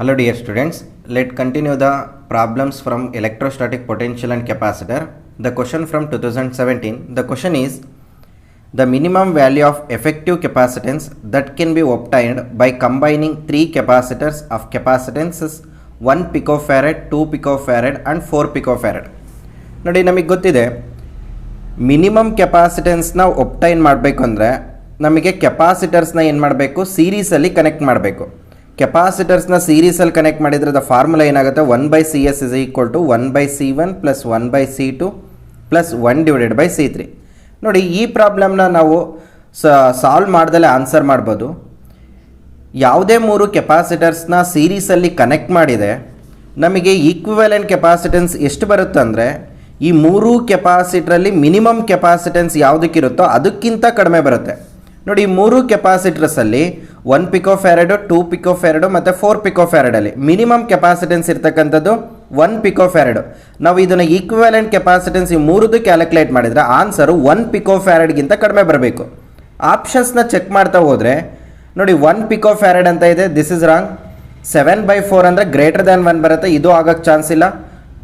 Hello dear students, let's continue the problems from electrostatic potential and capacitor. The question from 2017, the question is the minimum value of effective capacitance that can be obtained by combining three capacitors of capacitances 1 picofarad, 2 picofarad and 4 picofarad. ನೋಡಿ ನಮಗೆ ಗೊತ್ತಿದೆ minimum ಕೆಪಾಸಿಟೆನ್ಸ್ನ obtain ಮಾಡಬೇಕು ಅಂದರೆ ನಮಗೆ ಕೆಪಾಸಿಟರ್ಸ್ನ ಏನು ಮಾಡಬೇಕು, ಸೀರೀಸಲ್ಲಿ connect ಮಾಡಬೇಕು. ಕೆಪಾಸಿಟರ್ಸ್ನ ಸೀರೀಸಲ್ಲಿ connect ಮಾಡಿದರೆ ದ ಫಾರ್ಮುಲಾ ಏನಾಗುತ್ತೆ, 1/CS is equal to 1/C1 plus 1/C2 plus 1/C3. ನೋಡಿ ಈ ಪ್ರಾಬ್ಲಮ್ನ ನಾವು ಸಾಲ್ವ್ ಮಾಡ್ದಲೇ ಆನ್ಸರ್ ಮಾಡ್ಬೋದು. ಯಾವುದೇ ಮೂರು ಕೆಪಾಸಿಟರ್ಸ್ನ ಸೀರೀಸಲ್ಲಿ ಕನೆಕ್ಟ್ ಮಾಡಿದೆ ನಮಗೆ ಈಕ್ವಿವೆಲೆಂಟ್ ಕೆಪಾಸಿಟೆನ್ಸ್ ಎಷ್ಟು ಬರುತ್ತೆ ಅಂದರೆ ಈ ಮೂರು ಕೆಪಾಸಿಟ್ರಲ್ಲಿ ಮಿನಿಮಮ್ ಕೆಪಾಸಿಟೆನ್ಸ್ ಯಾವುದಕ್ಕಿರುತ್ತೋ ಅದಕ್ಕಿಂತ ಕಡಿಮೆ ಬರುತ್ತೆ. ನೋಡಿ ಈ ಮೂರು ಕೆಪಾಸಿಟರ್ಸಲ್ಲಿ 1 ಪಿಕೋಫ್ಯಾರಡು, 2 ಪಿಕೋಫ್ಯಾರಡು ಮತ್ತು 4 ಪಿಕೋಫ್ಯಾರಡಲ್ಲಿ ಮಿನಿಮಮ್ ಕೆಪಾಸಿಟೆನ್ಸ್ ಇರ್ತಕ್ಕಂಥದ್ದು 1 ಪಿಕೋಫ್ಯಾರಡು. ನಾವು ಇದನ್ನು ಈಕ್ವಿವೆಲೆಂಟ್ ಕೆಪಾಸಿಟೆನ್ಸ್ ಈ ಮೂರದ್ದು ಕ್ಯಾಲ್ಕುಲೇಟ್ ಮಾಡಿದರೆ ಆನ್ಸರು 1 ಪಿಕೋಫ್ಯಾರಡ್ಗಿಂತ ಕಡಿಮೆ ಬರಬೇಕು. ಆಪ್ಷನ್ಸ್ನ ಚೆಕ್ ಮಾಡ್ತಾ ಹೋದರೆ ನೋಡಿ 1 ಪಿಕೋಫ್ಯಾರಡ್ ಅಂತ ಇದೆ, ದಿಸ್ ಇಸ್ ರಾಂಗ್. 7/4 ಅಂದರೆ ಗ್ರೇಟರ್ ದ್ಯಾನ್ 1 ಬರುತ್ತೆ, ಇದು ಆಗೋಕ್ಕೆ ಚಾನ್ಸ್ ಇಲ್ಲ.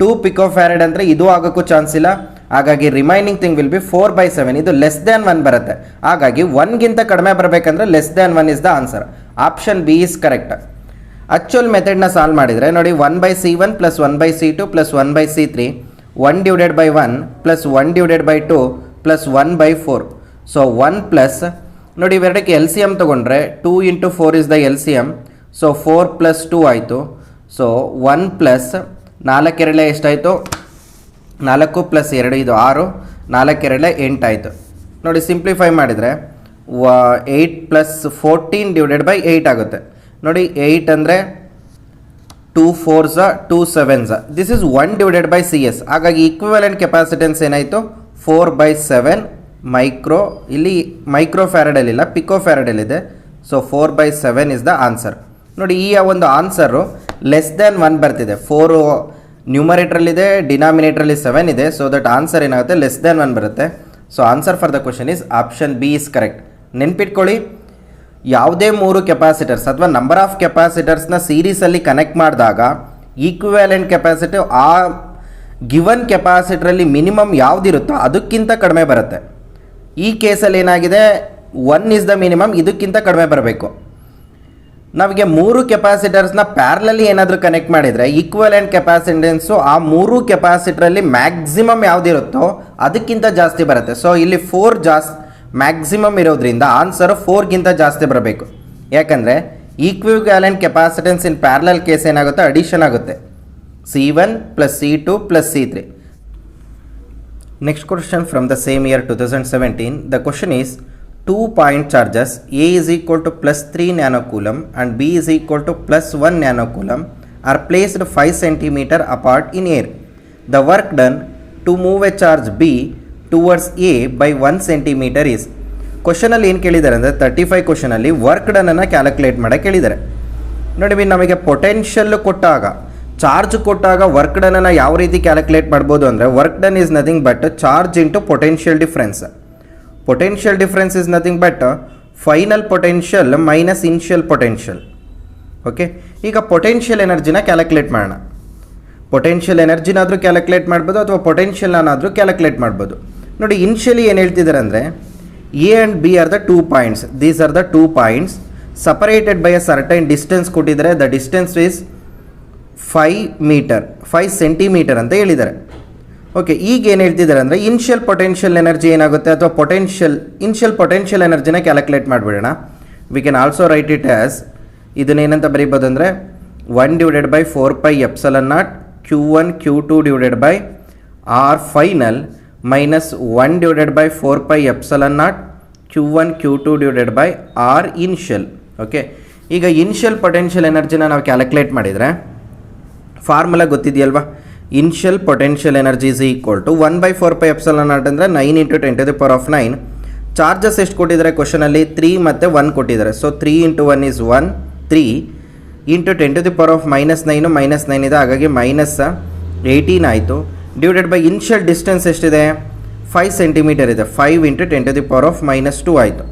2 ಪಿಕೋಫ್ಯಾರಡ್ ಅಂದರೆ ಇದು ಆಗೋಕ್ಕೂ ಚಾನ್ಸ್ ಇಲ್ಲ. ಹಾಗಾಗಿ ರಿಮೈನಿಂಗ್ ಥಿಂಗ್ ವಿಲ್ ಬಿ 4/7, ಇದು ಲೆಸ್ ದ್ಯಾನ್ 1 ಬರುತ್ತೆ. ಹಾಗಾಗಿ 1ಗಿಂತ ಕಡಿಮೆ ಬರಬೇಕಂದ್ರೆ less than 1 is the answer. Option B is correct. Actual ಮೆಥಡ್ನ ಸಾಲ್ವ್ ಮಾಡಿದರೆ ನೋಡಿ 1/C1 plus 1/C2 plus 1/C3 1/1 plus 1/2 plus 1/4. So 1 plus ನೋಡಿ ಇವೆರಡಕ್ಕೆ ಎಲ್ ಸಿ ಎಮ್ ತೊಗೊಂಡ್ರೆ 2 × 4 is the L C M. So 4 plus 2 ಆಯಿತು. ಸೊ 1 ಪ್ಲಸ್ 4 2 ಎಷ್ಟಾಯಿತು, 4 plus 2 ಇದು 6, 4 2 8 ಆಯಿತು. ನೋಡಿ ಸಿಂಪ್ಲಿಫೈ ಮಾಡಿದರೆ 8 ಪ್ಲಸ್ 14 / 8 ಆಗುತ್ತೆ. ನೋಡಿ 8 ಅಂದರೆ 2 4s 2 7s, this is 1/CS. ಹಾಗಾಗಿ ಈಕ್ವಿವೆಲೆಂಟ್ ಕೆಪಾಸಿಟೆನ್ಸ್ ಏನಾಯಿತು 4/7 ಮೈಕ್ರೋ. ಇಲ್ಲಿ ಮೈಕ್ರೋ ಫ್ಯಾರಡಲ್ಲಿಲ್ಲ, ಪಿಕೋ ಫ್ಯಾರಡಲ್ಲಿದೆ. So 4/7 is the answer. ನೋಡಿ ಈ ಒಂದು ಆನ್ಸರು ಲೆಸ್ ದ್ಯಾನ್ 1 ಬರ್ತಿದೆ. 4 ನ್ಯೂಮರೇಟ್ರಲ್ಲಿದೆ, ಡಿನಾಮಿನೇಟ್ರಲ್ಲಿ 7 ಇದೆ. ಸೊ ದಟ್ ಆನ್ಸರ್ ಏನಾಗುತ್ತೆ ಲೆಸ್ ದ್ಯಾನ್ 1 ಬರುತ್ತೆ. So answer for the question is option B is correct. ನೆನ್ಪಿಟ್ಕೊಳ್ಳಿ, ಯಾವುದೇ ಮೂರು ಕೆಪಾಸಿಟರ್ಸ್ ಅಥವಾ ನಂಬರ್ ಆಫ್ ಕೆಪಾಸಿಟರ್ಸ್ನ ಸೀರೀಸಲ್ಲಿ ಕನೆಕ್ಟ್ ಮಾಡಿದಾಗ ಈಕ್ವಿವೆಲೆಂಟ್ ಕೆಪಾಸಿಟಿ ಆ ಗಿವನ್ ಕೆಪಾಸಿಟರಲ್ಲಿ ಮಿನಿಮಮ್ ಯಾವುದಿರುತ್ತೋ ಅದಕ್ಕಿಂತ ಕಡಿಮೆ ಬರುತ್ತೆ. ಈ ಕೇಸಲ್ಲಿ ಏನಾಗಿದೆ 1 ಇಸ್ ದ ಮಿನಿಮಮ್, ಇದಕ್ಕಿಂತ ಕಡಿಮೆ ಬರಬೇಕು. ನಮಗೆ ಮೂರು ಕೆಪಾಸಿಟರ್ಸ್ನ ಪ್ಯಾರಲಲ್ಲಿ ಏನಾದರೂ ಕನೆಕ್ಟ್ ಮಾಡಿದರೆ ಈಕ್ವಲೆಂಟ್ ಕೆಪಾಸಿಟೆನ್ಸು ಆ ಮೂರು ಕೆಪಾಸಿಟರಲ್ಲಿ ಮ್ಯಾಕ್ಸಿಮಮ್ ಯಾವುದಿರುತ್ತೋ ಅದಕ್ಕಿಂತ ಜಾಸ್ತಿ ಬರುತ್ತೆ. ಸೊ ಇಲ್ಲಿ 4 ಜಾಸ್ತಿ ಮ್ಯಾಕ್ಸಿಮಮ್ ಇರೋದ್ರಿಂದ ಆನ್ಸರು 4ಗಿಂತ ಜಾಸ್ತಿ ಬರಬೇಕು. ಯಾಕಂದರೆ equivalent capacitance in parallel case ಏನಾಗುತ್ತೆ, ಅಡಿಷನ್ ಆಗುತ್ತೆ. C1 plus C2 plus C3. Next question from the same year 2017. The question is 2 point charges A is equal to plus 3 nanocoulomb and B is equal to plus 1 nanocoulomb are placed 5 cm apart in air. The work done to move a charge B towards A by 1 cm is. ಕ್ವಶನಲ್ಲಿ ಏನು ಕೇಳಿದ್ದಾರೆ ಅಂದರೆ 35 ಕ್ವಶನಲ್ಲಿ work ಡನ್ನನ್ನು calculate ಮಾಡೋಕ್ಕೆ ಕೇಳಿದ್ದಾರೆ. ನೋಡಿ ನಮಗೆ potential ಕೊಟ್ಟಾಗ, charge ಕೊಟ್ಟಾಗ work ಡನ್ನನ್ನು ಯಾವ ರೀತಿ ಕ್ಯಾಲ್ಕುಲೇಟ್ ಮಾಡ್ಬೋದು ಅಂದರೆ work done is nothing but charge into potential difference. Potential difference is nothing but final potential minus initial potential. Okay, ಈಗ ಪೊಟೆನ್ಷಿಯಲ್ ಎನರ್ಜಿನ ಕ್ಯಾಲ್ಕುಲೇಟ್ ಮಾಡೋಣ. ಪೊಟೆನ್ಷಿಯಲ್ ಎನರ್ಜಿನಾದರೂ ಕ್ಯಾಲ್ಕುಲೇಟ್ ಮಾಡ್ಬೋದು ಅಥವಾ ಪೊಟೆನ್ಷಿಯಲ್ನಾದರೂ ಕ್ಯಾಲ್ಕುಲೇಟ್ ಮಾಡ್ಬೋದು. ನೋಡಿ ಇನಿಷಿಯಲಿ ಏನು ಹೇಳ್ತಿದ್ದಾರೆ ಅಂದರೆ A and B are the 2 points. These are the 2 points separated by a certain distance ಕೊಟ್ಟಿದ್ದಾರೆ. ದ ಡಿಸ್ಟೆನ್ಸ್ ಈಸ್ 5 ಸೆಂಟಿಮೀಟರ್ ಅಂತ ಹೇಳಿದ್ದಾರೆ. ಓಕೆ, ಈಗ ಏನು ಹೇಳ್ತಿದ್ದಾರೆ ಅಂದರೆ ಇನಿಷಿಯಲ್ ಪೊಟೆನ್ಷಿಯಲ್ ಎನರ್ಜಿ ಏನಾಗುತ್ತೆ ಅಥವಾ ಇನಿಷಿಯಲ್ ಪೊಟೆನ್ಷಿಯಲ್ ಎನರ್ಜಿನ ಕ್ಯಾಲ್ಕುಲೇಟ್ ಮಾಡಿಬಿಡೋಣ. We can also write it as ಇದನ್ನೇನಂತ ಬರೀಬೋದು ಅಂದರೆ 1/4πε0 Q1 Q2 R final minus 1/4πε0 Q1 Q2 R initial. Okay, ಈಗ ಇನಿಷಿಯಲ್ ಪೊಟೆನ್ಷಿಯಲ್ ಎನರ್ಜಿನ ನಾವು ಕ್ಯಾಲ್ಕುಲೇಟ್ ಮಾಡಿದರೆ ಫಾರ್ಮುಲಾ ಗೊತ್ತಿದೆಯಲ್ವಾ, initial potential energy is equal to 1/4πε0 ಅಂದರೆ 9 × 10⁹. ಚಾರ್ಜಸ್ ಎಷ್ಟು ಕೊಟ್ಟಿದ್ದಾರೆ ಕ್ವಶನಲ್ಲಿ, 3 ಮತ್ತು 1 ಕೊಟ್ಟಿದ್ದಾರೆ. ಸೊ 3 × 1 ಇಸ್ 1, 3 × 10⁻⁻9 -9 ಇದೆ, ಹಾಗಾಗಿ -18 ಆಯಿತು. ಡಿವೈಡೆಡ್ ಬೈ ಇನಿಷಿಯಲ್ ಡಿಸ್ಟೆನ್ಸ್ ಎಷ್ಟಿದೆ, 5 ಸೆಂಟಿಮೀಟರ್ ಇದೆ, 5 × 10⁻⁻2 ಆಯಿತು.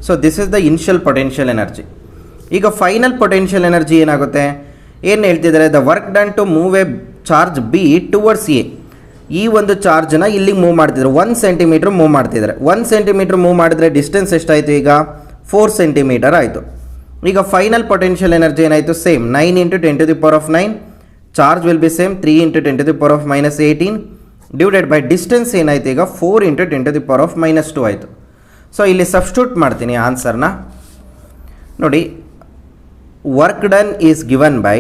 So this is the initial potential energy. ಈಗ ಫೈನಲ್ ಪೊಟೆನ್ಷಿಯಲ್ ಎನರ್ಜಿ ಏನಾಗುತ್ತೆ, ಏನು ಹೇಳ್ತಿದ್ದಾರೆ, the work done to move a charge B towards A. ಈ ಒಂದು ಚಾರ್ಜನ್ನ ಇಲ್ಲಿಗೆ ಮೂವ್ ಮಾಡ್ತಿದ್ದಾರೆ, 1 ಸೆಂಟಿಮೀಟ್ರ್ ಮೂವ್ ಮಾಡ್ತಿದ್ದಾರೆ. 1 ಸೆಂಟಿಮೀಟ್ರ್ ಮೂವ್ ಮಾಡಿದ್ರೆ ಡಿಸ್ಟೆನ್ಸ್ ಎಷ್ಟಾಯಿತು ಈಗ 4 ಸೆಂಟಿಮೀಟರ್ ಆಯಿತು. ಈಗ ಫೈನಲ್ ಪೊಟೆನ್ಷಿಯಲ್ ಎನರ್ಜಿ ಏನಾಯಿತು, same 9 × 10⁻⁹. Charge will be same 3 × 10⁻−18 divided by distance ಏನಾಯಿತು ಈಗ 4 × 10⁻² ಆಯಿತು. ಸೊ ಇಲ್ಲಿ ಸಬ್ಸ್ಟಿಟ್ಯೂಟ್ ಮಾಡ್ತೀನಿ ಆನ್ಸರ್ನ. ನೋಡಿ, work done is given by,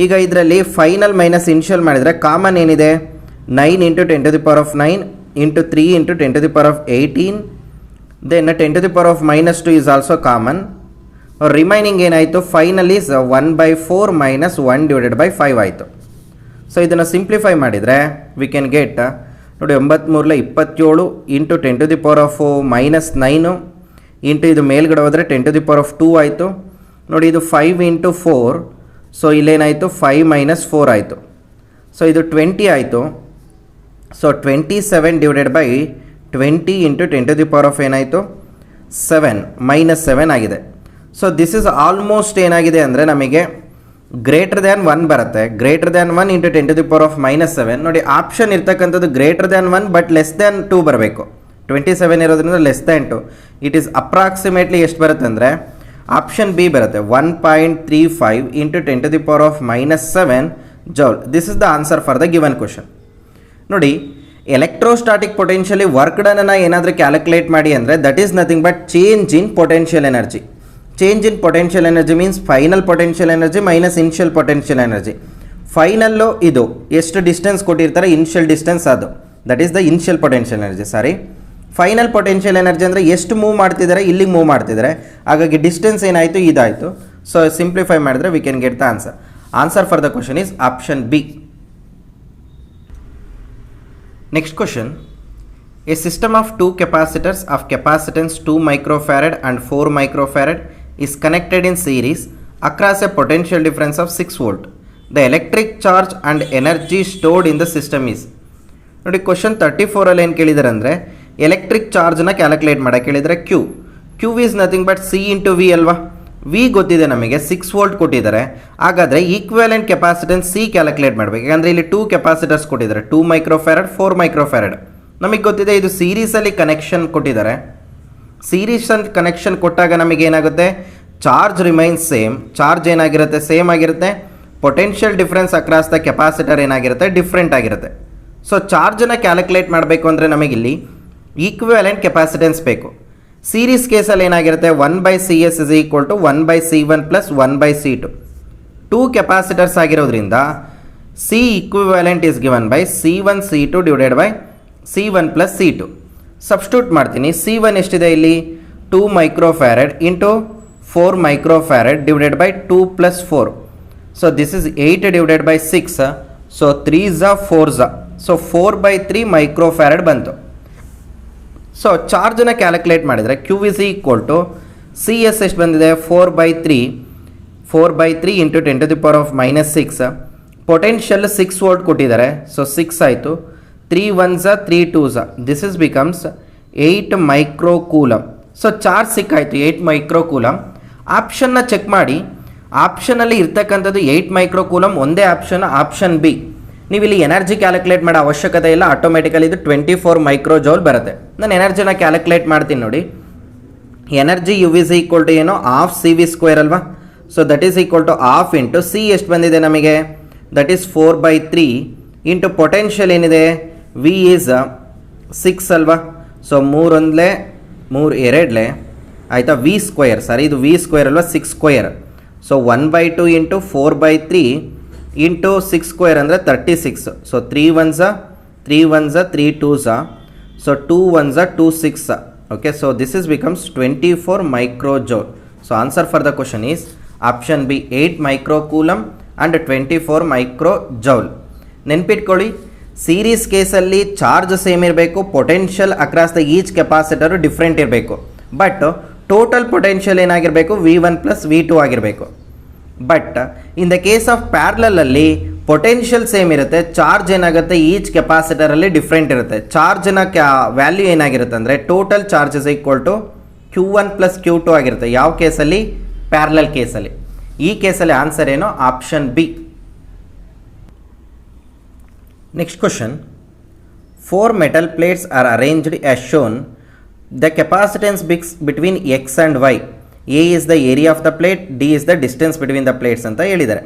ಈಗ ಇದರಲ್ಲಿ ಫೈನಲ್ ಮೈನಸ್ ಇನಿಷಿಯಲ್ ಮಾಡಿದರೆ ಕಾಮನ್ ಏನಿದೆ, 9 × 10⁻9 × 3 × 10⁻18 then 10⁻² is also common. Remaining ಏನಾಯಿತು, ಫೈನಲ್ ಈಸ್ 1/4 - 1 / 5 ಆಯಿತು. ಸೊ ಇದನ್ನು ಸಿಂಪ್ಲಿಫೈ ಮಾಡಿದರೆ ವಿ ಕ್ಯಾನ್ ಗೆಟ್, ನೋಡಿ 9×3 = 27 × 10⁻−9 ಇಂಟು ಇದು ಮೇಲ್ಗಡೆ ಹೋದರೆ 10⁻² ಆಯಿತು. ನೋಡಿ ಇದು 5 × 4, ಸೊ ಇಲ್ಲೇನಾಯಿತು 5 - 4 ಆಯಿತು. ಸೊ ಇದು 20 ಆಯಿತು. ಸೊ 27 / 20 × 10⁻⁷ ಏನಾಯಿತು 7 -7 ಆಗಿದೆ. ಸೊ ದಿಸ್ ಇಸ್ ಆಲ್ಮೋಸ್ಟ್ ಏನಾಗಿದೆ ಅಂದರೆ ನಮಗೆ ಗ್ರೇಟರ್ ದ್ಯಾನ್ 1 ಬರುತ್ತೆ. Greater than 1 × 10⁻−7. ನೋಡಿ ಆಪ್ಷನ್ ಇರ್ತಕ್ಕಂಥದ್ದು greater than 1 but less than 2 ಬರಬೇಕು. 27 ಇರೋದ್ರಿಂದ less than 2. It is approximately ಎಷ್ಟು ಬರುತ್ತೆ ಅಂದರೆ ಆಪ್ಷನ್ ಬಿ ಬರುತ್ತೆ, 1.35 × 10⁻−7 joule. This is the answer for the given question. ನೋಡಿ, ಎಲೆಕ್ಟ್ರೋಸ್ಟಾಟಿಕ್ ಪೊಟೆನ್ಷಿಯಲಿ ವರ್ಕ್ ಡನ್ನ ಏನಾದರೂ ಕ್ಯಾಲ್ಕುಲೇಟ್ ಮಾಡಿ ಅಂದರೆ that is nothing but change in potential energy. Change in potential energy means final potential energy minus initial potential energy. Final ಇದು ಎಷ್ಟು distance ಕೊಟ್ಟಿರ್ತಾರೆ, initial distance ಅದು, that is the initial potential energy. Sorry, final potential energy ಅಂದರೆ ಎಷ್ಟು move ಮಾಡ್ತಿದ್ದಾರೆ, ಇಲ್ಲಿಗೆ move ಮಾಡ್ತಿದ್ದಾರೆ, ಹಾಗಾಗಿ ಡಿಸ್ಟೆನ್ಸ್ ಏನಾಯಿತು ಇದಾಯಿತು. ಸೊ ಸಿಂಪ್ಲಿಫೈ ಮಾಡಿದ್ರೆ we can get the answer. Answer for the question is option B. Next question, A system of 2 capacitors of capacitance 2 microfarad and 4 microfarad is connected in series across a potential difference of 6 volt. The electric charge and energy stored in the system is. ನೋಡಿ question 34 ಏನು ಕೇಳಿದ್ದಾರೆ ಅಂದರೆ electric ಚಾರ್ಜ್ನ calculate ಮಾಡೋಕ್ಕೆ ಕೇಳಿದರೆ Q is nothing but C into V ಅಲ್ವಾ. V ಗೊತ್ತಿದೆ ನಮಗೆ, 6 ವೋಲ್ಟ್ ಕೊಟ್ಟಿದ್ದಾರೆ. ಹಾಗಾದರೆ ಈಕ್ವಲೆಂಟ್ ಕೆಪಾಸಿಟೆನ್ಸ್ ಸಿ ಕ್ಯಾಲ್ಕುಲೇಟ್ ಮಾಡಬೇಕು. ಯಾಕಂದರೆ ಇಲ್ಲಿ 2 ಕೆಪಾಸಿಟರ್ಸ್ ಕೊಟ್ಟಿದ್ದಾರೆ, 2 ಮೈಕ್ರೋಫ್ಯಾರಡ್ 4 ಮೈಕ್ರೋಫ್ಯಾರಡ್. ನಮಗೆ ಗೊತ್ತಿದೆ ಇದು ಸೀರೀಸಲ್ಲಿ ಕನೆಕ್ಷನ್ ಕೊಟ್ಟಿದ್ದಾರೆ. ಸೀರೀಸಲ್ಲಿ ಕನೆಕ್ಷನ್ ಕೊಟ್ಟಾಗ ನಮಗೆ ಏನಾಗುತ್ತೆ, ಚಾರ್ಜ್ ರಿಮೈನ್ಸ್ ಸೇಮ್. ಚಾರ್ಜ್ ಏನಾಗಿರುತ್ತೆ, ಸೇಮ್ ಆಗಿರುತ್ತೆ. Potential difference across the capacitor ಏನಾಗಿರುತ್ತೆ, ಡಿಫ್ರೆಂಟ್ ಆಗಿರುತ್ತೆ. ಸೊ ಚಾರ್ಜನ್ನು ಕ್ಯಾಲ್ಕುಲೇಟ್ ಮಾಡಬೇಕು ಅಂದರೆ ನಮಗಿಲ್ಲಿ ಈಕ್ವಿವೆಲೆಂಟ್ ಕೆಪಾಸಿಟೆನ್ಸ್ ಬೇಕು. ಸೀರೀಸ್ ಕೇಸಲ್ಲಿ ಏನಾಗಿರುತ್ತೆ, 1/CS = 1/C1 + 1/C2. 2 ಕೆಪಾಸಿಟರ್ಸ್ ಆಗಿರೋದ್ರಿಂದ C equivalent is given by C1 C2 / C1 + C2. Substitute ಮಾಡ್ತೀನಿ. C1 ಎಷ್ಟಿದೆ ಇಲ್ಲಿ, 2 microfarad into 4 microfarad divided by 2 + 4. So this is 8 divided by 6. So 3s 4s. So 4/3 microfarad ಬಂತು. So ಚಾರ್ಜನ್ನು calculate ಮಾಡಿದರೆ Q is equal to C is ಎಷ್ಟು ಬಂದಿದೆ, 4/3 × 10⁻⁻6. Potential 6 volt ಕೊಟ್ಟಿದ್ದಾರೆ. So 6 ಆಯಿತು, 3 1s 3 2s. This is becomes 8 microcoulomb. So charge ಸಿಕ್ಕಾಯಿತು 8 microcoulomb. ಆಪ್ಷನ್ನ check ಮಾಡಿ, ಆಪ್ಷನಲ್ಲಿ ಇರ್ತಕ್ಕಂಥದ್ದು 8 ಮೈಕ್ರೋಕೂಲಮ್ ಒಂದೇ ಆಪ್ಷನ್, ಆಪ್ಷನ್ ಬಿ. ನೀವು ಇಲ್ಲಿ ಎನರ್ಜಿ ಕ್ಯಾಲ್ಕುಲೇಟ್ ಮಾಡೋ ಅವಶ್ಯಕತೆ ಇಲ್ಲ, ಆಟೋಮೆಟಿಕಲಿ ಇದು 24 ಮೈಕ್ರೋ ಜೌಲ್ ಬರುತ್ತೆ. ನಾನು ಎನರ್ಜಿನ ಕ್ಯಾಲ್ಕುಲೇಟ್ ಮಾಡ್ತೀನಿ ನೋಡಿ. Energy U is equal to ಏನು, ½ CV² ಅಲ್ವಾ. So that is equal to ½ into C ಎಷ್ಟು ಬಂದಿದೆ ನಮಗೆ, ದಟ್ ಈಸ್ 4/3 ಇಂಟು ಪೊಟೆನ್ಷಿಯಲ್ ಏನಿದೆ ವಿ ಈಸ್ 6 ಅಲ್ವಾ. ಸೊ 3 1 3 2 ಆಯಿತಾ, V², ಸಾರಿ ಇದು V² ಅಲ್ವಾ, 6². ಸೊ 1/2 ಇಂಟು 4/3 ಇಂಟು 6² ಅಂದರೆ 36. So 3 1s 3 1s 3 2s. So 2 1s 2 6. Okay, so this is becomes 24 micro joule. So answer for the question is option B, 8 microcoulomb and 24 micro joule. ನೆನ್ಪಿಟ್ಕೊಳ್ಳಿ, series ಕೇಸಲ್ಲಿ charge same ಇರಬೇಕು, potential across the each capacitor different ಇರಬೇಕು. But total potential ಏನಾಗಿರಬೇಕು, V1 + V2 ಆಗಿರಬೇಕು. But in the case of ಪ್ಯಾರಲಲ್ಲಿ potential same ಇರುತ್ತೆ, charge ಏನಾಗುತ್ತೆ each ಕೆಪಾಸಿಟರಲ್ಲಿ ಡಿಫ್ರೆಂಟ್ ಇರುತ್ತೆ. ಚಾರ್ಜ್ನ ವ್ಯಾಲ್ಯೂ ಏನಾಗಿರುತ್ತೆ ಅಂದರೆ total charge is equal to Q1 + Q2 ಆಗಿರುತ್ತೆ. ಯಾವ ಕೇಸಲ್ಲಿ, ಪ್ಯಾರಲಲ್ ಕೇಸಲ್ಲಿ. ಈ ಕೇಸಲ್ಲಿ ಆನ್ಸರ್ ಏನು? Option B. Next question, 4 metal plates are arranged as shown. The capacitance between x and y. A is the area of the plate, D is the distance between the plates ಅಂತ ಹೇಳಿದ್ದಾರೆ.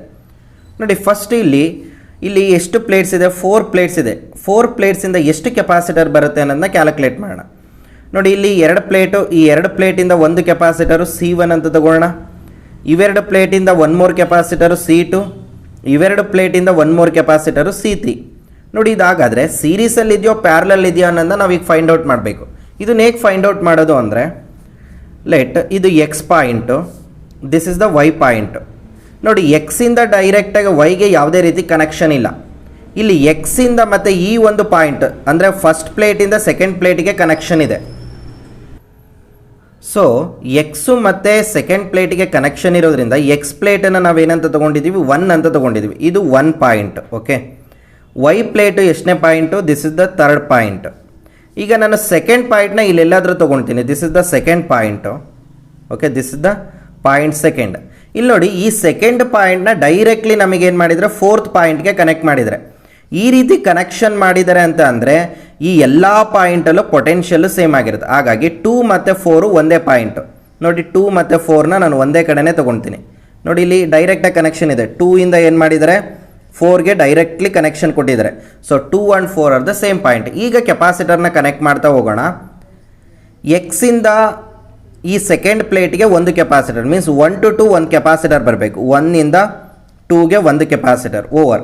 ನೋಡಿ first ಇಲ್ಲಿ ಎಷ್ಟು plates ಇದೆ? 4 plates ಇದೆ. 4 ಪ್ಲೇಟ್ಸಿಂದ ಎಷ್ಟು capacitor ಬರುತ್ತೆ ಅನ್ನೋದನ್ನ ಕ್ಯಾಲ್ಕುಲೇಟ್ ಮಾಡೋಣ. ನೋಡಿ ಇಲ್ಲಿ 2 ಪ್ಲೇಟು, ಈ 2 ಪ್ಲೇಟಿಂದ ಒಂದು ಕೆಪಾಸಿಟರು C1 ಅಂತ ತಗೊಳ್ಳೋಣ. ಇವೆರಡು ಪ್ಲೇಟಿಂದ 1 more ಕೆಪಾಸಿಟರು C2, ಇವೆರಡು ಪ್ಲೇಟಿಂದ 1 more ಕೆಪಾಸಿಟರು C3. ನೋಡಿ ಇದಾಗಾದರೆ ಸೀರೀಸಲ್ಲಿ ಇದೆಯೋ ಪ್ಯಾರಲಲ್ ಇದೆಯೋ ಅನ್ನೋದನ್ನ ನಾವೀಗ ಫೈಂಡ್ ಔಟ್ ಮಾಡಬೇಕು. ಇದನ್ನ ಹೇಗೆ ಫೈಂಡ್ ಔಟ್ ಮಾಡೋದು ಅಂದರೆ, ಇದು X point, this is the Y point. ನೋಡಿ ಎಕ್ಸಿಂದ ಡೈರೆಕ್ಟಾಗಿ ವೈಗೆ ಯಾವುದೇ ರೀತಿ ಕನೆಕ್ಷನ್ ಇಲ್ಲ. ಇಲ್ಲಿ ಎಕ್ಸಿಂದ ಮತ್ತು ಈ ಒಂದು ಪಾಯಿಂಟ್ ಅಂದರೆ ಫಸ್ಟ್ ಪ್ಲೇಟಿಂದ ಸೆಕೆಂಡ್ ಪ್ಲೇಟಿಗೆ ಕನೆಕ್ಷನ್ ಇದೆ. ಸೊ ಎಕ್ಸು ಮತ್ತು ಸೆಕೆಂಡ್ ಪ್ಲೇಟಿಗೆ ಕನೆಕ್ಷನ್ ಇರೋದ್ರಿಂದ ಎಕ್ಸ್ ಪ್ಲೇಟನ್ನು ನಾವೇನಂತ ತೊಗೊಂಡಿದ್ದೀವಿ? 1 ಅಂತ ತೊಗೊಂಡಿದ್ದೀವಿ. ಇದು 1 ಪಾಯಿಂಟ್. ಓಕೆ, ವೈ ಪ್ಲೇಟು ಎಷ್ಟನೇ point? This is the 3rd point. ಈಗ ನಾನು ಸೆಕೆಂಡ್ ಪಾಯಿಂಟ್ನ ಇಲ್ಲೆಲ್ಲಾದರೂ ತೊಗೊಳ್ತೀನಿ. This is the second point. Okay, this is the point second. ಇಲ್ಲಿ ನೋಡಿ ಈ ಸೆಕೆಂಡ್ ಪಾಯಿಂಟ್ನ ಡೈರೆಕ್ಟ್ಲಿ ನಮಗೇನು ಮಾಡಿದರೆ 4th ಪಾಯಿಂಟ್ಗೆ ಕನೆಕ್ಟ್ ಮಾಡಿದರೆ, ಈ ರೀತಿ ಕನೆಕ್ಷನ್ ಮಾಡಿದ್ದಾರೆ ಅಂತ ಅಂದರೆ ಈ ಎಲ್ಲ ಪಾಯಿಂಟಲ್ಲೂ ಪೊಟೆನ್ಷಿಯಲ್ಲು ಸೇಮ್ ಆಗಿರುತ್ತೆ. ಹಾಗಾಗಿ 2 ಮತ್ತು 4 ಒಂದೇ ಪಾಯಿಂಟು. ನೋಡಿ 2 ಮತ್ತು 4ನ ನಾನು ಒಂದೇ ಕಡೆನೇ ತೊಗೊಳ್ತೀನಿ. ನೋಡಿ ಇಲ್ಲಿ ಡೈರೆಕ್ಟಾಗಿ ಕನೆಕ್ಷನ್ ಇದೆ. 2 ಇಂದ ಏನು ಮಾಡಿದ್ದಾರೆ? 4ಗೆ ಡೈರೆಕ್ಟ್ಲಿ ಕನೆಕ್ಷನ್ ಕೊಟ್ಟಿದ್ದಾರೆ. So 2 and 4 are the same point. ಈಗ ಕೆಪಾಸಿಟರ್ನ ಕನೆಕ್ಟ್ ಮಾಡ್ತಾ ಹೋಗೋಣ. ಎಕ್ಸಿಂದ ಈ ಸೆಕೆಂಡ್ ಪ್ಲೇಟ್ಗೆ ಒಂದು ಕೆಪಾಸಿಟರ್, ಮೀನ್ಸ್ 1 to 2 ಒಂದು ಕೆಪಾಸಿಟರ್ ಬರಬೇಕು. 1 ಇಂದ 2ಗೆ ಒಂದು ಕೆಪಾಸಿಟರ್ ಓವರ್.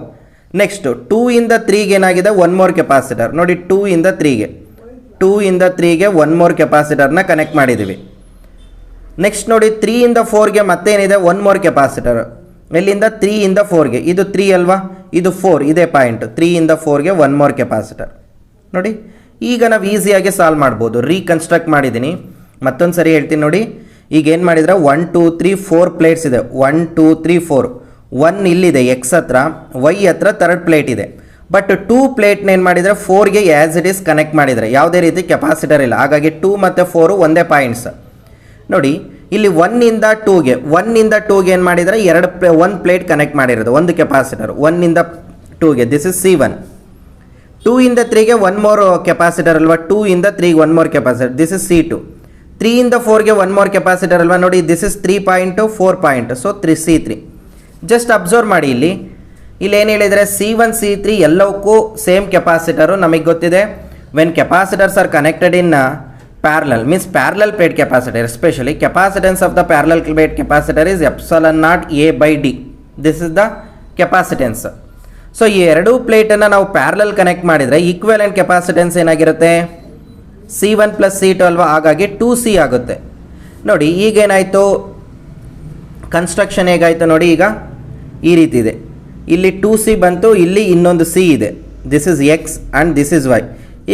ನೆಕ್ಸ್ಟ್ 2 ಇಂದ 3ಗೆ ಏನಾಗಿದೆ? 1 more ಕೆಪಾಸಿಟರ್. ನೋಡಿ 2 ಇಂದ 3ಗೆ 1 more ಕೆಪಾಸಿಟರ್ನ ಕನೆಕ್ಟ್ ಮಾಡಿದ್ದೀವಿ. ನೆಕ್ಸ್ಟ್ ನೋಡಿ 3 ಇಂದ 4ಗೆ ಮತ್ತೇನಿದೆ? 1 more ಕೆಪಾಸಿಟರ್. ಎಲ್ಲಿಂದ? 3 ಇಂದ 4ಗೆ. ಇದು 3 ಅಲ್ವಾ, ಇದು 4, ಇದೇ ಪಾಯಿಂಟ್. 3 ಇಂದ 4ಗೆ 1 more ಕೆಪಾಸಿಟರ್. ನೋಡಿ ಈಗ ನಾವು ಈಸಿಯಾಗಿ ಸಾಲ್ವ್ ಮಾಡ್ಬೋದು. ರೀಕನ್ಸ್ಟ್ರಕ್ಟ್ ಮಾಡಿದ್ದೀನಿ. ಮತ್ತೊಂದು ಸರಿ ಹೇಳ್ತೀನಿ ನೋಡಿ. ಈಗ ಏನು ಮಾಡಿದ್ರೆ 1 2 3 4 ಪ್ಲೇಟ್ಸ್ ಇದೆ. 1 2 3 4. 1 ಇಲ್ಲಿದೆ ಎಕ್ಸ್ ಹತ್ರ, ವೈ ಹತ್ರ 3rd ಪ್ಲೇಟ್ ಇದೆ. ಬಟ್ 2 ಪ್ಲೇಟ್ನ ಏನು ಮಾಡಿದರೆ 4ಗೆ ಆ್ಯಸ್ ಇಟ್ ಈಸ್ ಕನೆಕ್ಟ್ ಮಾಡಿದರೆ ಯಾವುದೇ ರೀತಿ ಕೆಪಾಸಿಟರ್ ಇಲ್ಲ. ಹಾಗಾಗಿ 2 ಮತ್ತು 4 ಒಂದೇ ಪಾಯಿಂಟ್ಸ್. ನೋಡಿ ಇಲ್ಲಿ 1 ಇಂದ 2ಗೆ ಏನು ಮಾಡಿದರೆ 1 ಪ್ಲೇಟ್ ಕನೆಕ್ಟ್ ಮಾಡಿರೋದು, ಒಂದು ಕೆಪಾಸಿಟರ್. 1 ಇಂದ 2ಗೆ ದಿಸ್ ಇಸ್ C1. 2 ಇಂದ 3ಗೆ 1 more ಕೆಪಾಸಿಟರ್ ಅಲ್ವಾ. 2 ಇಂದ 3ಗೆ 1 more capacitor, this is C2. 3 ಇಂದ 4ಗೆ 1 more ಕೆಪಾಸಿಟರ್ ಅಲ್ವಾ. ನೋಡಿ this is 3 point 4 point. So C3. Just observe ಮಾಡಿ, ಇಲ್ಲಿ ಏನು ಹೇಳಿದರೆ C1 C3 ಎಲ್ಲವಕ್ಕೂ ಸೇಮ್ ಕೆಪಾಸಿಟರು. ನಮಗೆ ಗೊತ್ತಿದೆ when capacitors are connected in parallel, means parallel plate capacitor, especially capacitance of the parallel plate capacitor is epsilon naught A by D. This is the capacitance. So ಈ ಎರಡೂ ಪ್ಲೇಟನ್ನು ನಾವು parallel connect ಮಾಡಿದರೆ equivalent capacitance ಏನಾಗಿರುತ್ತೆ? C1 + C2 ಅಲ್ವಾ. ಹಾಗಾಗಿ 2C ಆಗುತ್ತೆ. ನೋಡಿ ಈಗೇನಾಯಿತು? Construction ಹೇಗಾಯಿತು ನೋಡಿ. ಈಗ ಈ ರೀತಿ ಇದೆ. ಇಲ್ಲಿ 2C ಬಂತು, ಇಲ್ಲಿ ಇನ್ನೊಂದು C ಇದೆ. This is X and this is why.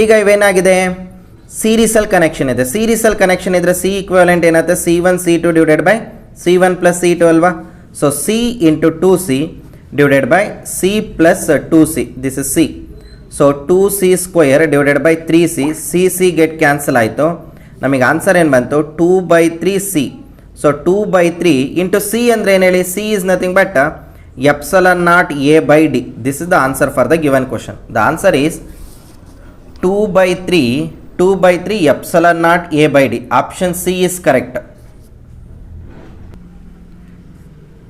ಈಗ ಇವೇನಾಗಿದೆ? ಸೀರೀಸಲ್ ಕನೆಕ್ಷನ್ ಇದೆ. ಸೀರೀಸಲ್ ಕನೆಕ್ಷನ್ ಇದ್ದರೆ C ಈಕ್ವಲೆಂಟ್ ಏನಾಗುತ್ತೆ? C1 C2 divided by C1 + C2 ಅಲ್ವಾ. So C into 2C divided by C plus 2C. This is C. So 2C square divided by 3C. C get cancel ಆಯಿತು. ನಮಗೆ answer ಏನು ಬಂತು? 2/3C. So 2/3 into C ಅಂದರೆ ಏನು ಹೇಳಿ? C is nothing but epsilon naught A by D. This is the answer for the given question. The answer is 2/3 epsilon naught A by D. Option C is correct.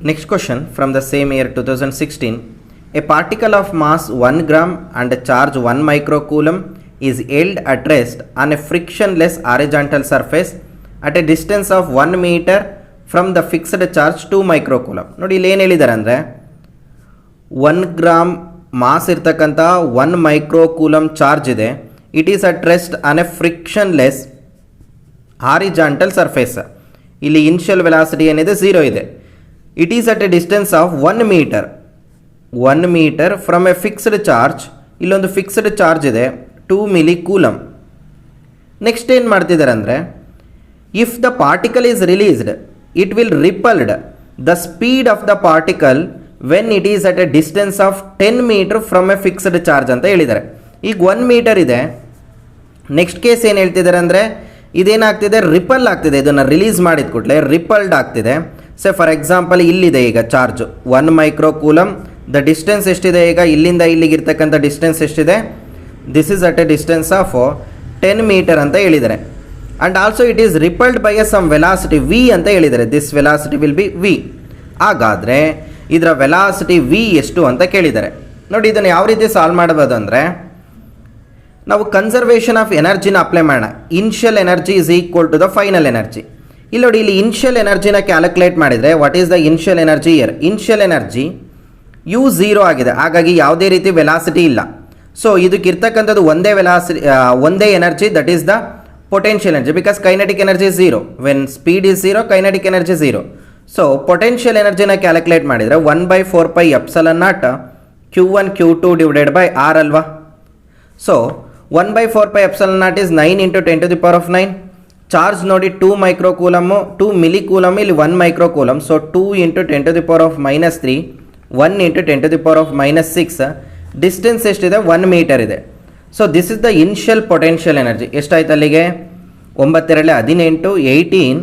Next question from the same year 2016. A particle of mass 1 gram and charge 1 microcoulomb is held at rest on a frictionless horizontal surface at a distance of 1 meter from the fixed charge 2 microcoulomb. ನೋಡಿ ಇಲ್ಲಿ ಏನು ಹೇಳಿದ್ದಾರೆ ಅಂದರೆ 1 gram mass ಇರ್ತಕ್ಕಂಥ 1 microcoulomb charge ಇದೆ. It is at rest on a frictionless horizontal surface. ಇಲ್ಲಿ initial velocity ಏನಿದೆ 0 ಇದೆ. It is at a distance of 1 metre from a fixed charge. ಇಲ್ಲೊಂದು ಫಿಕ್ಸ್ಡ್ ಚಾರ್ಜ್ ಇದೆ 2 ಮಿಲಿಕೂಲಮ್. ನೆಕ್ಸ್ಟ್ ಏನು ಮಾಡ್ತಿದ್ದಾರೆ ಅಂದರೆ if the particle is released it will repelled the speed of the particle when it is at a distance of 10 metre from a fixed charge ಅಂತ ಹೇಳಿದ್ದಾರೆ. ಈಗ 1 metre ಇದೆ. Next case ಏನು ಹೇಳ್ತಿದ್ದಾರೆ ಅಂದರೆ ಇದೇನಾಗ್ತಿದೆ? ರಿಪಲ್ ಆಗ್ತಿದೆ. ಇದನ್ನು ರಿಲೀಸ್ ಮಾಡಿದ ಕೂಡಲೇ ರಿಪಲ್ಡ್ ಆಗ್ತಿದೆ. ಸೆ ಫಾರ್ ಎಕ್ಸಾಂಪಲ್ ಇಲ್ಲಿದೆ ಈಗ charge 1 micro coulomb. The distance ಎಷ್ಟಿದೆ ಈಗ ಇಲ್ಲಿಂದ ಇಲ್ಲಿಗೆ ಇರ್ತಕ್ಕಂಥ ಡಿಸ್ಟೆನ್ಸ್ ಎಷ್ಟಿದೆ? This is at a distance of 10 metre ಅಂತ ಹೇಳಿದ್ದಾರೆ. And also it is repelled by a some velocity V ಅಂತ ಹೇಳಿದ್ದಾರೆ. This velocity will be V. ಹಾಗಾದರೆ ಇದರ ವೆಲಾಸಿಟಿ ವಿ ಎಷ್ಟು ಅಂತ ಕೇಳಿದ್ದಾರೆ. ನೋಡಿ ಇದನ್ನು ಯಾವ ರೀತಿ ಸಾಲ್ವ್ ಮಾಡ್ಬೋದು ಅಂದರೆ, ನಾವು ಕನ್ಸರ್ವೇಷನ್ ಆಫ್ ಎನರ್ಜಿನ ಅಪ್ಲೈ ಮಾಡೋಣ. Initial energy is equal to the final energy. ಇಲ್ಲಿ ನೋಡಿ, ಇಲ್ಲಿ ಇನಿಷಿಯಲ್ ಎನರ್ಜಿನ ಕ್ಯಾಲ್ಕುಲೇಟ್ ಮಾಡಿದರೆ what is the initial energy here? Initial energy U 0 ಆಗಿದೆ, ಹಾಗಾಗಿ ಯಾವುದೇ ರೀತಿ ವೆಲಾಸಿಟಿ ಇಲ್ಲ. ಸೊ ಇದಕ್ಕಿರ್ತಕ್ಕಂಥದ್ದು ಒಂದೇ energy, that is the potential energy, because kinetic energy is 0. When speed is 0, kinetic energy 0. So potential ಎನರ್ಜಿನ ಕ್ಯಾಲ್ಕುಲೇಟ್ ಮಾಡಿದರೆ 1/4πε0 Q1 Q2 divided by R ಅಲ್ವಾ? So 1/4πε0 is 9 × 10⁹. ಚಾರ್ಜ್ ನೋಡಿ 2 ಮೈಕ್ರೋ ಕೂಲಮ್ಮು, 2 ಮಿಲಿ ಕೂಲಮ್, ಇಲ್ಲಿ 1 micro coulomb. So 2 × 10⁻³ 1 × 10⁻⁶. Distance ಎಷ್ಟಿದೆ? 1 metre ಇದೆ. So this is the initial potential energy. ಎಷ್ಟಾಯ್ತು ಅಲ್ಲಿಗೆ? 9 18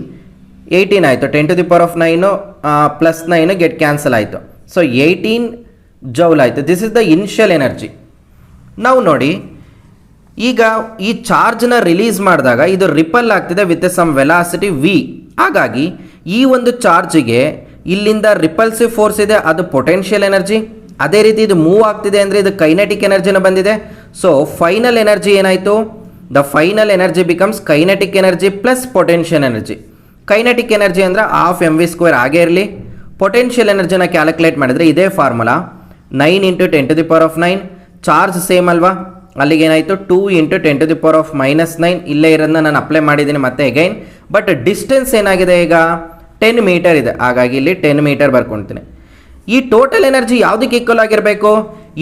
18 ಆಯಿತು. 10⁻⁹ ಪ್ಲಸ್ 9 ಗೆಟ್ ಕ್ಯಾನ್ಸಲ್ ಆಯಿತು. ಸೊ 18 ಜೌಲ್ ಆಯಿತು. This is the initial energy. ನಾವು ನೋಡಿ, ಈಗ ಈ ಚಾರ್ಜ್ನ ರಿಲೀಸ್ ಮಾಡಿದಾಗ ಇದು ರಿಪಲ್ ಆಗ್ತಿದೆ ವಿತ್ ಸಮ್ ವೆಲಾಸಿಟಿ ವಿ. ಹಾಗಾಗಿ ಈ ಒಂದು ಚಾರ್ಜಿಗೆ ಇಲ್ಲಿಂದ ರಿಪಲ್ಸಿವ್ ಫೋರ್ಸ್ ಇದೆ, ಅದು ಪೊಟೆನ್ಷಿಯಲ್ ಎನರ್ಜಿ. ಅದೇ ರೀತಿ ಇದು ಮೂವ್ ಆಗ್ತಿದೆ ಅಂದರೆ ಇದು ಕೈನೆಟಿಕ್ ಎನರ್ಜಿನ ಬಂದಿದೆ. ಸೊ ಫೈನಲ್ ಎನರ್ಜಿ ಏನಾಯಿತು? The final energy becomes kinetic energy plus potential energy. Kinetic energy ಅಂದರೆ ½ mv² ಆಗೇ ಇರಲಿ. ಪೊಟೆನ್ಷಿಯಲ್ ಎನರ್ಜಿನ ಕ್ಯಾಲ್ಕುಲೇಟ್ ಮಾಡಿದರೆ ಇದೇ ಫಾರ್ಮುಲಾ, 9 × 10⁻⁹. ಚಾರ್ಜ್ ಸೇಮ್ ಅಲ್ವಾ? ಅಲ್ಲಿಗೆ ಏನಾಯಿತು? 2 × 10⁻⁻⁹ ಇಲ್ಲೇ ಇರೋದನ್ನ ನಾನು ಅಪ್ಲೈ ಮಾಡಿದ್ದೀನಿ ಮತ್ತೆ ಅಗೈನ್. ಬಟ್ ಡಿಸ್ಟೆನ್ಸ್ ಏನಾಗಿದೆ ಈಗ? 10 ಮೀಟರ್ ಇದೆ, ಹಾಗಾಗಿ ಇಲ್ಲಿ 10 ಮೀಟರ್ ಬರ್ಕೊಳ್ತೀನಿ. ಈ ಟೋಟಲ್ ಎನರ್ಜಿ ಯಾವುದಕ್ಕೆ ಈಕ್ವಲ್ ಆಗಿರಬೇಕು?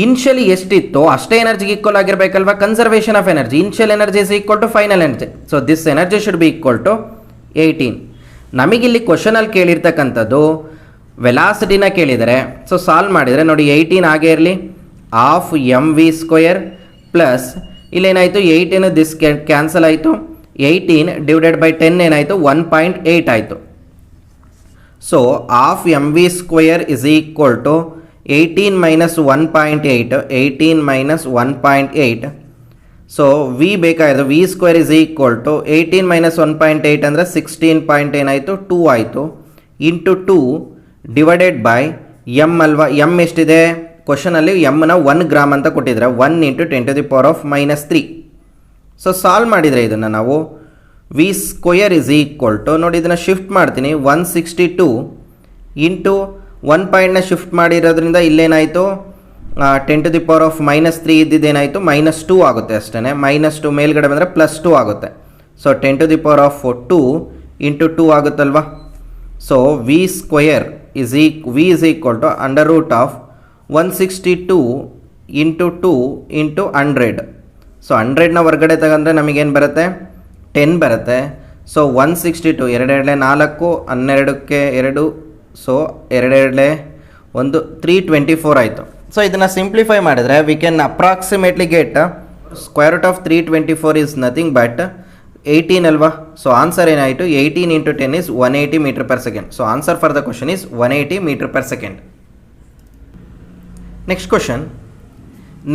ಇನಿಷಿಯಲಿ ಎಷ್ಟಿತ್ತು ಅಷ್ಟೇ ಎನರ್ಜಿಗೆ ಈಕ್ವಲ್ ಆಗಿರಬೇಕಲ್ವಾ? Conservation of energy. Initial energy is equal to final energy. So this energy should be equal to 18. ನಮಗಿಲ್ಲಿ ಕ್ವಶನಲ್ಲಿ ಕೇಳಿರ್ತಕ್ಕಂಥದ್ದು ವೆಲಾಸಿಟಿನ ಕೇಳಿದರೆ. ಸೊ ಸಾಲ್ವ್ ಮಾಡಿದರೆ ನೋಡಿ, 18 ಆಗೇ ಇರಲಿ, ½ mv² ಪ್ಲಸ್ ಇಲ್ಲೇನಾಯಿತು? 18 ದಿಸ್ ಕ್ಯಾನ್ಸಲ್ ಆಯಿತು. 18 ಡಿವೈಡೆಡ್ ಬೈ 10 ಏನಾಯಿತು? 1.8 ಆಯಿತು. So ½ mv² is equal to 18 - 1.8, 18 - 1.8. So V ಬೇಕಾಗಿರೋದು v² ಇಸ್ ಈಕ್ವಲ್ ಟು 18 - 1.8 ಅಂದರೆ 16 ಏನಾಯಿತು? 2 ಆಯಿತು. ಇಂಟು 2 ಡಿವೈಡೆಡ್ ಬೈ ಎಮ್ ಅಲ್ವಾ? ಎಮ್ ಎಷ್ಟಿದೆ ಕ್ವಶನಲ್ಲಿ? ಎಮ್ನ 1 ಗ್ರಾಮ್ ಅಂತ ಕೊಟ್ಟಿದ್ರೆ 1 × 10⁻³ ಸೊ ಸಾಲ್ವ್ ಮಾಡಿದರೆ ಇದನ್ನು ನಾವು v² ಇಸ್ ಈಕ್ವಲ್ ಟು, ನೋಡಿ ಇದನ್ನು ಶಿಫ್ಟ್ ಮಾಡ್ತೀನಿ, 162 ಇಂಟು 1 ಪಾಯಿಂಟ್ನ ಶಿಫ್ಟ್ ಮಾಡಿರೋದ್ರಿಂದ ಇಲ್ಲೇನಾಯಿತು? 10⁻³ ಇದ್ದಿದ್ದೇನಾಯಿತು? -2 ಆಗುತ್ತೆ ಅಷ್ಟೇ. -2 ಮೇಲ್ಗಡೆ ಬಂದರೆ +2 ಆಗುತ್ತೆ. ಸೊ 10⁻² ಇಂಟು 2 ಆಗುತ್ತಲ್ವಾ? So v² is equal to √of 162 into 2 into 100. So 100ನ ಹೊರಗಡೆ ತಗೊಂಡ್ರೆ ನಮಗೇನು ಬರುತ್ತೆ? 10 ಬರುತ್ತೆ. ಸೊ 162 2 4 12ಕ್ಕೆ 2, ಸೊ 2 1 324 ಆಯಿತು. ಸೊ ಇದನ್ನು ಸಿಂಪ್ಲಿಫೈ ಮಾಡಿದರೆ we can approximately get √324 is nothing but 18 ಅಲ್ವಾ? ಸೊ ಆನ್ಸರ್ ಏನಾಯಿತು? 18 × 10 is 180 m/s. So answer for the question is 180 m/s. Next question,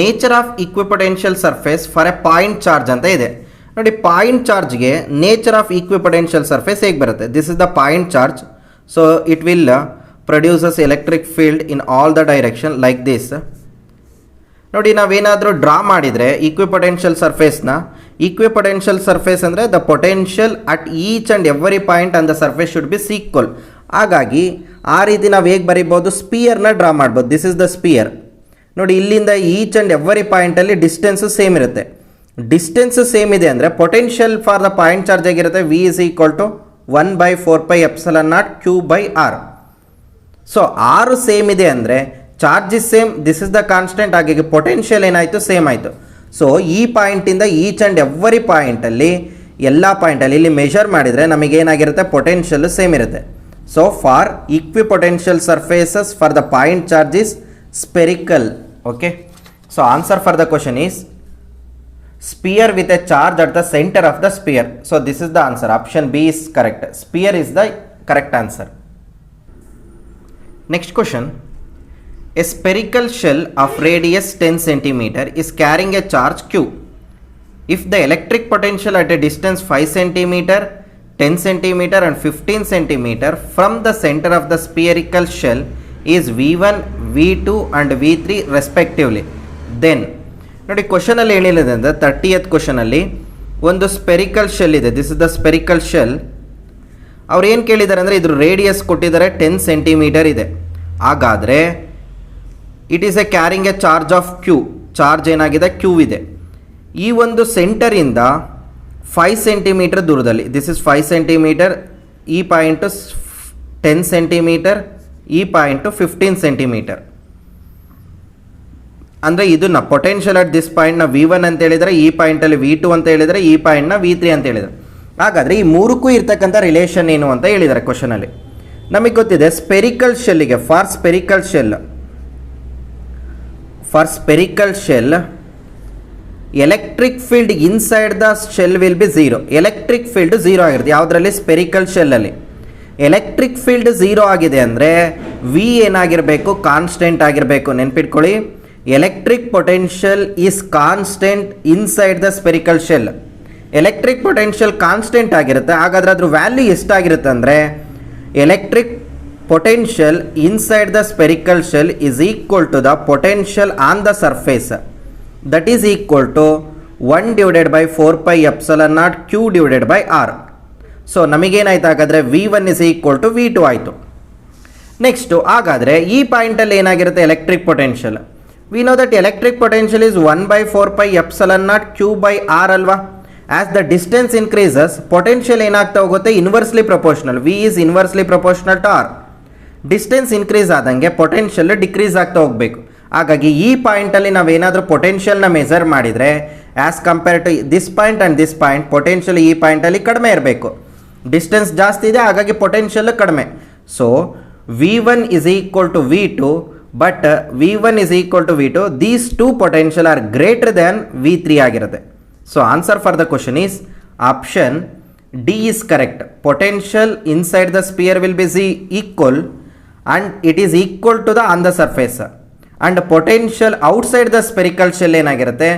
nature of equipotential surface for A point charge ಅಂತ ಇದೆ. ನೋಡಿ, point ಚಾರ್ಜ್ಗೆ nature of equipotential surface ಹೇಗೆ ಬರುತ್ತೆ? This is the point charge. So it will produces electric field in all the direction like this. ನೋಡಿ, ನಾವೇನಾದರೂ draw ಮಾಡಿದರೆ equipotential surface ಅಂದರೆ the potential at each and every point on the surface should be equal. ಹಾಗಾಗಿ ಆ ರೀತಿ ನಾವು ಹೇಗೆ ಬರೀಬೋದು? ಸ್ಪಿಯರ್ನ ಡ್ರಾ ಮಾಡ್ಬೋದು. This is the sphere. ನೋಡಿ, ಇಲ್ಲಿಂದ ಈಚ್ ಆ್ಯಂಡ್ ಎವ್ರಿ ಪಾಯಿಂಟಲ್ಲಿ ಡಿಸ್ಟೆನ್ಸು ಸೇಮ್ ಇರುತ್ತೆ. ಡಿಸ್ಟೆನ್ಸ್ ಸೇಮ್ ಇದೆ ಅಂದರೆ potential for the point charge ಆಗಿರುತ್ತೆ, v is equal to 1/4πε0 Q/r. So r same ಇದೆ ಅಂದರೆ charge is same, this is the constant. ಹಾಗಾಗಿ ಪೊಟೆನ್ಷಿಯಲ್ ಏನಾಯಿತು? ಸೇಮ್ ಆಯಿತು. ಸೊ ಈ ಪಾಯಿಂಟಿಂದ ಈಚ್ ಆ್ಯಂಡ್ ಎವ್ರಿ ಪಾಯಿಂಟಲ್ಲಿ, ಎಲ್ಲ ಪಾಯಿಂಟಲ್ಲಿ ಇಲ್ಲಿ ಮೆಷರ್ ಮಾಡಿದರೆ ನಮಗೇನಾಗಿರುತ್ತೆ? ಪೊಟೆನ್ಷಿಯಲ್ ಸೇಮ್ ಇರುತ್ತೆ. So for equipotential surfaces for the point charge is spherical. Okay, so answer for the question is sphere with a charge at the center of the sphere. So this is the answer. Option B is correct. Sphere is the correct answer. Next question. A spherical shell of radius 10 centimeter is carrying a charge q. If the electric potential at a distance 5 centimeter, 10 centimeter and 15 centimeter from the center of the spherical shell is V1, V2 and V3 respectively, then ನೋಡಿ question ಅಲ್ಲಿ ಏನಿದೆ ಅಂದರೆ 30th question ಅಲ್ಲಿ ಒಂದು spherical shell ಇದೆ. This is the spherical shell. ಅವ್ರು ಏನು ಕೇಳಿದ್ದಾರೆ ಅಂದರೆ ಇದ್ರ ರೇಡಿಯಸ್ ಕೊಟ್ಟಿದ್ದಾರೆ 10 ಸೆಂಟಿಮೀಟರ್ ಇದೆ. ಹಾಗಾದರೆ it is a carrying a charge of Q. Charge ಏನಾಗಿದೆ ಕ್ಯೂ ಇದೆ. ಈ ಒಂದು ಸೆಂಟರಿಂದ 5 ಸೆಂಟಿಮೀಟರ್ ದೂರದಲ್ಲಿ, ದಿಸ್ ಇಸ್ 5 ಸೆಂಟಿಮೀಟರ್, ಈ ಪಾಯಿಂಟು 10 ಸೆಂಟಿಮೀಟರ್, ಈ ಪಾಯಿಂಟು 15 ಸೆಂಟಿಮೀಟರ್. ಅಂದರೆ ಇದನ್ನ ಪೊಟೆನ್ಷಿಯಲ್ ಅಟ್ ದಿಸ್ ಪಾಯಿಂಟ್ನ V1 ಅಂತ ಹೇಳಿದರೆ, ಈ ಪಾಯಿಂಟಲ್ಲಿ V2 ಅಂತ ಹೇಳಿದರೆ, ಈ ಪಾಯಿಂಟ್ನ V3 ಅಂತ ಹೇಳಿದರೆ. ಹಾಗಾದರೆ ಈ ಮೂರಕ್ಕೂ ಇರ್ತಕ್ಕಂಥ ರಿಲೇಷನ್ ಏನು ಅಂತ ಹೇಳಿದ್ದಾರೆ ಕ್ವಶನಲ್ಲಿ. ನಮಗೆ ಗೊತ್ತಿದೆ ಸ್ಪೆರಿಕಲ್ ಶೆಲ್ಲಿಗೆ, for spherical shell electric field inside the shell will be 0. Electric field 0 ಆಗಿರುತ್ತೆ ಯಾವುದರಲ್ಲಿ? ಸ್ಪೆರಿಕಲ್ ಶೆಲ್ಲಲ್ಲಿ. ಎಲೆಕ್ಟ್ರಿಕ್ ಫೀಲ್ಡ್ 0 ಆಗಿದೆ ಅಂದರೆ ವಿ ಏನಾಗಿರಬೇಕು? ಕಾನ್ಸ್ಟೆಂಟ್ ಆಗಿರಬೇಕು. ನೆನ್ಪಿಟ್ಕೊಳ್ಳಿ, electric potential is constant inside the spherical shell. Electric potential constant ಆಗಿರುತ್ತೆ. ಹಾಗಾದರೆ ಅದ್ರ ವ್ಯಾಲ್ಯೂ ಎಷ್ಟಾಗಿರುತ್ತೆ ಅಂದರೆ electric potential inside the spherical shell is equal to the potential on the surface, that is equal to 1/4πε0 q divided by r. So ನಮಗೇನಾಯ್ತು ಹಾಗಾದರೆ V1 is equal to V2 ಆಯಿತು. Next ಹಾಗಾದರೆ ಈ ಪಾಯಿಂಟಲ್ಲಿ ಏನಾಗಿರುತ್ತೆ electric potential? We know that electric potential is 1/4πε0 q by r ಅಲ್ವಾ? As the distance increases potential ಏನಾಗ್ತಾ ಹೋಗುತ್ತೆ? Inversely proportional. V is inversely proportional to R. Distance increase ಆದಂಗೆ potential decrease ಆಗ್ತಾ ಹೋಗಬೇಕು. ಹಾಗಾಗಿ ಈ ಪಾಯಿಂಟಲ್ಲಿ ನಾವೇನಾದರೂ ಪೊಟೆನ್ಷಿಯಲ್ನ ಮೆಜರ್ ಮಾಡಿದರೆ as compare to this point and this point, potential ಈ ಪಾಯಿಂಟಲ್ಲಿ ಕಡಿಮೆ ಇರಬೇಕು. ಡಿಸ್ಟೆನ್ಸ್ ಜಾಸ್ತಿ ಇದೆ, ಹಾಗಾಗಿ ಪೊಟೆನ್ಷಿಯಲ್ ಕಡಿಮೆ. So V1 is equal to V2, but V1 is equal to V2. These two potential are greater than V3 ಆಗಿರುತ್ತೆ. So answer for the question is option D is correct. Potential inside the sphere will be equal and it is equal to the on the surface. And potential outside the spherical shell ಏನಾಗಿರುತ್ತೆ?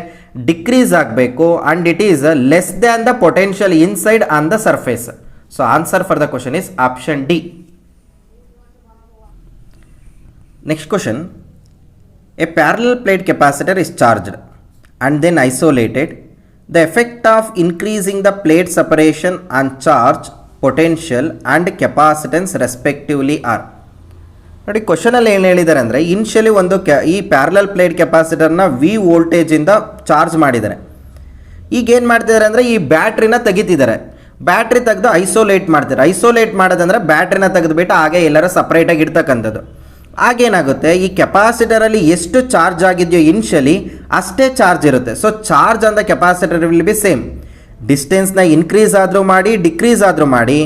Decrease ಆಗಬೇಕು and it is less than the potential inside on the surface. So answer for the question is option D. Next question. A parallel plate capacitor is charged and then isolated. The effect of increasing the plate separation on charge, potential and capacitance respectively are. ನೋಡಿ ಕ್ವಶನಲ್ಲಿ ಏನು ಹೇಳಿದ್ದಾರೆ ಅಂದರೆ initially ಈ parallel plate ಕೆಪಾಸಿಟರ್ನ V ವೋಲ್ಟೇಜಿಂದ charge ಮಾಡಿದ್ದಾರೆ. ಈಗ ಏನು ಮಾಡ್ತಿದ್ದಾರೆ ಅಂದರೆ ಈ ಬ್ಯಾಟ್ರಿನ ತೆಗಿತಿದ್ದಾರೆ. ಬ್ಯಾಟ್ರಿ ತೆಗೆದು ಐಸೋಲೇಟ್ ಮಾಡ್ತಾರೆ. ಐಸೋಲೇಟ್ ಮಾಡೋದಂದರೆ ಬ್ಯಾಟ್ರಿನ ತೆಗೆದುಬಿಟ್ಟು ಹಾಗೆ ಎಲ್ಲರ ಸಪ್ರೇಟಾಗಿ ಇಡ್ತಕ್ಕಂಥದ್ದು. ಆಗೇನಾಗುತ್ತೆ, ಈ ಕೆಪಾಸಿಟರಲ್ಲಿ ಎಷ್ಟು ಚಾರ್ಜ್ ಆಗಿದೆಯೋ ಇನಿಷಿಯಲಿ ಅಷ್ಟೇ ಚಾರ್ಜ್ ಇರುತ್ತೆ. So charge on the capacitor will be same. ಡಿಸ್ಟೆನ್ಸ್ನ ಇನ್ಕ್ರೀಸ್ ಆದರೂ ಮಾಡಿ ಡಿಕ್ರೀಸ್ ಆದರೂ ಮಾಡಿ